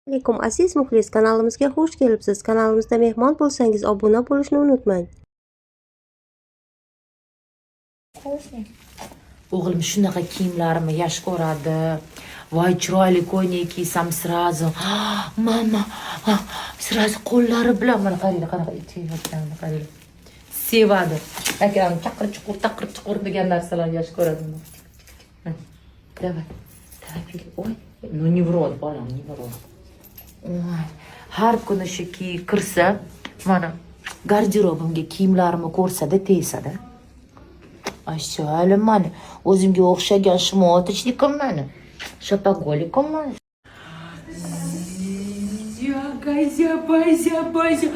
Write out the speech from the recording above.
Alaykum aziz muxlis, kanalimizga xush kelibsiz. Kanalimizda mehmon bo'lsangiz, obuna bo'lishni unutmang. O'g'lim shunaqa kiyimlarimni yaxshi ko'radi. Voy, chiroyli ko'ylak kiysam srazu. Mama, srazu qo'llari bilan mana qaranglar, qanaqa ichayotganini qaranglar. Sevadi. Akam taqir chuqur degan narsalarni yaxshi ko'radi. Давай. Давай, ой, ну не в rot, bolam, не в rot. Har kuni shu kirsa, mana garderobimga kiyimlarimni ko'rsa-da, tegsa-da. Ayşe'lim mana o'zimga o'xshagan shimotichnikim mana. Shopogolikim mana. Bayza.